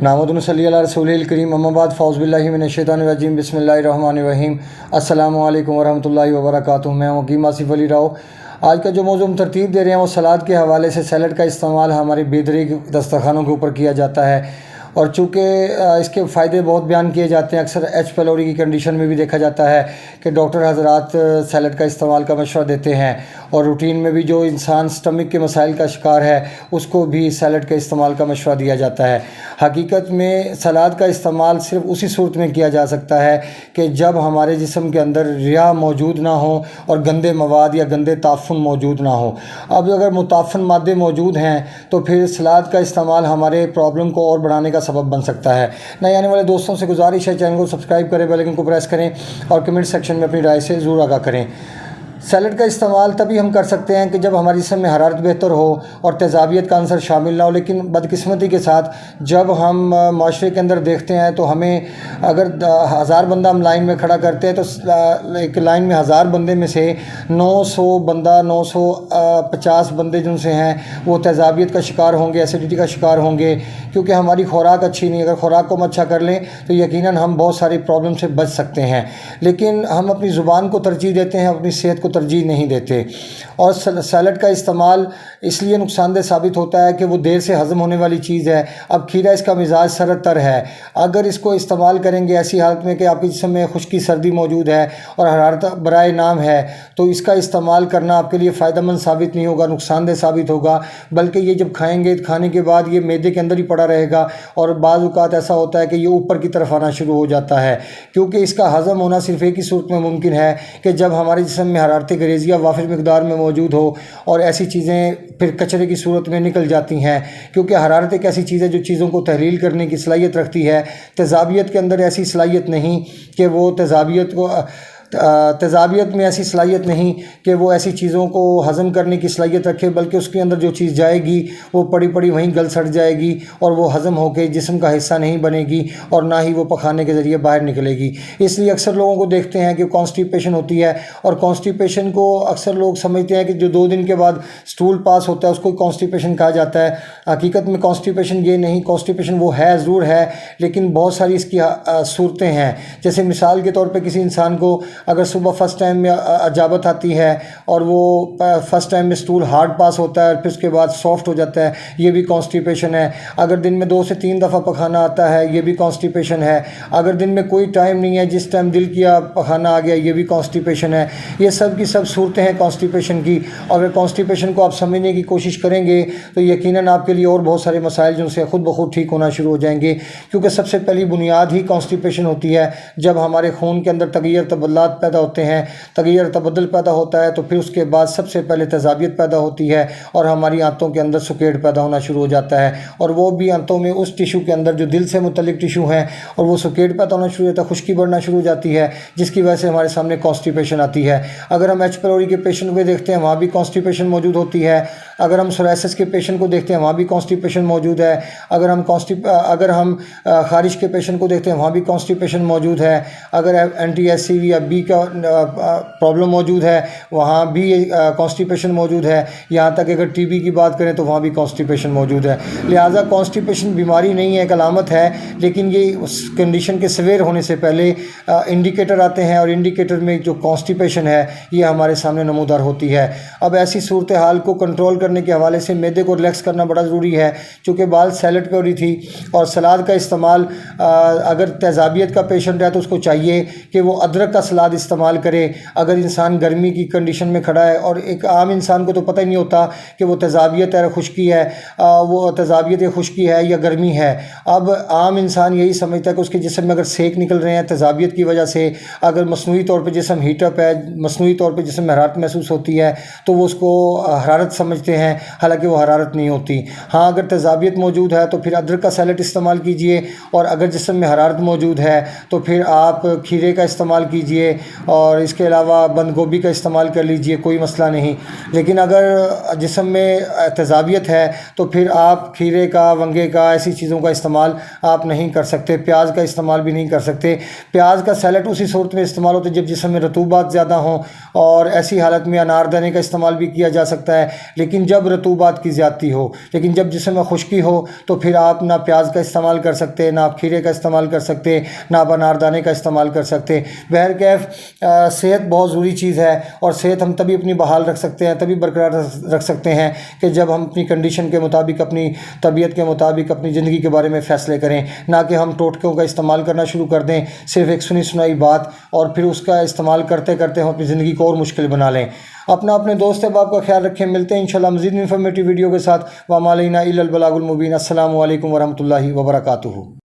نحمد و صلی علی رسول الکریم، اما بعد، فاعوذ باللہ من الشیطان الرجیم، بسم اللہ الرحمن الرحیم۔ السلام علیکم ورحمۃ اللہ وبرکاتہ۔ میں حکیم آصف علی راؤ۔ آج کا جو موضوع ہم ترتیب دے رہے ہیں وہ سلاد کے حوالے سے سیلڈ کا استعمال ہماری بہتری دسترخوانوں کے اوپر کیا جاتا ہے، اور چونکہ اس کے فائدے بہت بیان کیے جاتے ہیں، اکثر ایچ پیلوری کی کنڈیشن میں بھی دیکھا جاتا ہے کہ ڈاکٹر حضرات سیلڈ کا استعمال کا مشورہ دیتے ہیں، اور روٹین میں بھی جو انسان سٹمک کے مسائل کا شکار ہے اس کو بھی سیلڈ کے استعمال کا مشورہ دیا جاتا ہے۔ حقیقت میں سلاد کا استعمال صرف اسی صورت میں کیا جا سکتا ہے کہ جب ہمارے جسم کے اندر ریا موجود نہ ہو اور گندے مواد یا گندے تعفن موجود نہ ہو۔ اب اگر متعفن مادے موجود ہیں تو پھر سلاد کا استعمال ہمارے پرابلم کو اور بڑھانے کا سبب بن سکتا ہے۔ نئے آنے والے دوستوں سے گزارش ہے چینل کو سبسکرائب کریں، بیل آئیکن کو پریس کریں اور کمنٹ سیکشن میں اپنی رائے سے ضرور آگاہ کریں۔ سیلڈ کا استعمال تبھی ہم کر سکتے ہیں کہ جب ہمارے جسم میں حرارت بہتر ہو اور تیزابیت کا عنصر شامل نہ ہو، لیکن بدقسمتی کے ساتھ جب ہم معاشرے کے اندر دیکھتے ہیں تو ہمیں اگر 1000 بندہ ہم لائن میں کھڑا کرتے ہیں تو ایک لائن میں 1000 بندے میں سے 950 بندے جن سے ہیں وہ تیزابیت کا شکار ہوں گے، ایسیڈیٹی کا شکار ہوں گے، کیونکہ ہماری خوراک اچھی نہیں۔ اگر خوراک کو ہم اچھا کر لیں تو یقیناً ہم بہت ساری پرابلم سے بچ سکتے ہیں، لیکن ہم اپنی زبان کو ترجیح دیتے ہیں، اپنی صحت کو ترجیح نہیں دیتے۔ اور سیلڈ کا استعمال اس لیے نقصان دہ ثابت ہوتا ہے کہ وہ دیر سے ہضم ہونے والی چیز ہے۔ اب کھیرا اس کا مزاج سرد تر ہے، اگر اس کو استعمال کریں گے ایسی حالت میں کہ آپ کے جسم میں خشکی سردی موجود ہے اور حرارت برائے نام ہے تو اس کا استعمال کرنا آپ کے لیے فائدہ مند ثابت نہیں ہوگا، نقصان دہ ثابت ہوگا، بلکہ یہ جب کھائیں گے کھانے کے بعد یہ معدے کے اندر ہی پڑا رہے گا، اور بعض اوقات ایسا ہوتا ہے کہ یہ اوپر کی طرف آنا شروع ہو جاتا ہے، کیونکہ اس کا ہضم ہونا صرف ایک ہی صورت میں ممکن ہے کہ جب ہمارے جسم میں حرارت غریزیہ وافر مقدار میں موجود ہو، اور ایسی چیزیں پھر کچرے کی صورت میں نکل جاتی ہیں، کیونکہ حرارت ایک ایسی چیز ہے جو چیزوں کو تحلیل کرنے کی صلاحیت رکھتی ہے۔ تیزابیت کے اندر ایسی صلاحیت نہیں کہ وہ تیزابیت میں ایسی صلاحیت نہیں کہ وہ ایسی چیزوں کو ہضم کرنے کی صلاحیت رکھے، بلکہ اس کے اندر جو چیز جائے گی وہ پڑی پڑی وہیں گل سڑ جائے گی اور وہ ہضم ہو کے جسم کا حصہ نہیں بنے گی، اور نہ ہی وہ پخانے کے ذریعے باہر نکلے گی۔ اس لیے اکثر لوگوں کو دیکھتے ہیں کہ کانسٹیپیشن ہوتی ہے، اور کانسٹیپیشن کو اکثر لوگ سمجھتے ہیں کہ جو 2 دن کے بعد سٹول پاس ہوتا ہے اس کو کانسٹیپیشن کہا جاتا ہے۔ حقیقت میں کانسٹیپیشن یہ نہیں، کانسٹیپیشن وہ ہے ضرور ہے، لیکن بہت ساری اس کی صورتیں ہیں۔ جیسے مثال کے طور پہ کسی انسان کو اگر صبح فرسٹ ٹائم میں اجابت آتی ہے اور وہ فرسٹ ٹائم میں سٹول ہارڈ پاس ہوتا ہے اور پھر اس کے بعد سافٹ ہو جاتا ہے، یہ بھی کانسٹیپیشن ہے۔ اگر دن میں 2 سے 3 دفعہ پخانا آتا ہے، یہ بھی کانسٹیپیشن ہے۔ اگر دن میں کوئی ٹائم نہیں ہے، جس ٹائم دل کیا پخانا آ گیا، یہ بھی کانسٹیپیشن ہے۔ یہ سب کی سب صورتیں ہیں کانسٹیپیشن کی۔ اگر کانسٹیپیشن کو آپ سمجھنے کی کوشش کریں گے تو یقیناً آپ کے لیے اور بہت سارے مسائل جو سے خود بخود ٹھیک ہونا شروع ہو جائیں گے، کیونکہ سب سے پہلی بنیاد ہی کانسٹیپیشن ہوتی ہے۔ جب ہمارے خون کے اندر تغیر تبدلات پیدا ہوتے ہیں، تغیر تبدل پیدا ہوتا ہے، تو پھر اس کے بعد سب سے پہلے تیزابیت پیدا ہوتی ہے اور ہماری آنتوں کے اندر سکیڑ پیدا ہونا شروع ہو جاتا ہے، اور وہ بھی آنتوں میں اس ٹیشو کے اندر جو دل سے متعلق ٹیشو ہیں، اور وہ سکیڑ پیدا ہونا شروع ہوتا ہے، خشکی بڑھنا شروع ہو جاتی ہے، جس کی وجہ سے ہمارے سامنے کانسٹیپیشن آتی ہے۔ اگر ہم ایچ پیلوری کے پیشنٹ کو دیکھتے ہیں وہاں بھی کانسٹیپیشن موجود ہوتی ہے۔ اگر ہم سورائسس کے پیشنٹ کو دیکھتے ہیں وہاں بھی کانسٹیپیشن موجود ہے۔ اگر ہم خارش کے پیشنٹ کو دیکھتے ہیں وہاں بھی کانسٹیپیشن موجود ہے۔ اگر اینٹی ایس سی وی یا بی کا پرابلم موجود ہے وہاں بھی کانسٹیپیشن موجود ہے۔ یہاں تک اگر ٹی بی کی بات کریں تو وہاں بھی کانسٹیپیشن موجود ہے۔ لہٰذا کانسٹیپیشن بیماری نہیں ہے، ایک علامت ہے، لیکن یہ اس کنڈیشن کے سویئر ہونے سے پہلے انڈیکیٹر آتے ہیں، اور انڈیکیٹر میں جو کانسٹیپیشن ہے یہ ہمارے سامنے نمودار ہوتی ہے۔ اب ایسی صورتحال کو کنٹرول کرنے کے حوالے سے معدے کو ریلیکس کرنا بڑا ضروری ہے، چونکہ بال سیلڈ پہ ہو رہی تھی، اور سلاد کا استعمال اگر تیزابیت کا پیشنٹ ہے تو اس کو چاہیے کہ وہ ادرک کا سلاد استعمال کرے۔ اگر انسان گرمی کی کنڈیشن میں کھڑا ہے، اور ایک عام انسان کو تو پتہ ہی نہیں ہوتا کہ وہ تیزابیت ہے خشکی ہے، وہ تیزابیت خشکی ہے یا گرمی ہے۔ اب عام انسان یہی سمجھتا ہے کہ اس کے جسم میں اگر سیک نکل رہے ہیں تیزابیت کی وجہ سے، اگر مصنوعی طور پہ جسم ہیٹ اپ ہے، مصنوعی طور پہ جسم میں حرارت محسوس ہوتی ہے تو وہ اس کو حرارت سمجھتے ہیں، حالانکہ وہ حرارت نہیں ہوتی۔ ہاں اگر تیزابیت موجود ہے تو پھر ادرک کا سیلڈ استعمال کیجئے، اور اگر جسم میں حرارت موجود ہے تو پھر آپ کھیرے کا استعمال کیجئے، اور اس کے علاوہ بند گوبھی کا استعمال کر لیجئے، کوئی مسئلہ نہیں۔ لیکن اگر جسم میں تیزابیت ہے تو پھر آپ کھیرے کا، ونگے کا، ایسی چیزوں کا استعمال آپ نہیں کر سکتے، پیاز کا استعمال بھی نہیں کر سکتے۔ پیاز کا سیلڈ اسی صورت میں استعمال ہوتا ہے جب جسم میں رطوبات زیادہ ہوں، اور ایسی حالت میں انار دانے کا استعمال بھی کیا جا سکتا ہے، لیکن جب رطوبات کی زیادتی ہو. لیکن جب جسم میں خشکی ہو تو پھر آپ نہ پیاز کا استعمال کر سکتے، نہ آپ کھیرے کا استعمال کر سکتے، نہ آپ اناردانے کا استعمال کر سکتے. بہرکیف صحت بہت ضروری چیز ہے، اور صحت ہم تبھی اپنی بحال رکھ سکتے ہیں، تبھی برقرار رکھ سکتے ہیں کہ جب ہم اپنی کنڈیشن کے مطابق، اپنی طبیعت کے مطابق اپنی زندگی کے بارے میں فیصلے کریں، نہ کہ ہم ٹوٹکوں کا استعمال کرنا شروع کر دیں، صرف ایک سنی سنائی بات، اور پھر اس کا استعمال کرتے کرتے ہم اپنی زندگی کو اور مشکل بنا لیں. اپنے دوست احباب کا خیال رکھیں. ملتے ہیں انشاءاللہ مزید انفارمیٹیو ویڈیو کے ساتھ. وما علینا الا البلاغ المبین. السلام علیکم ورحمۃ اللہ وبرکاتہ.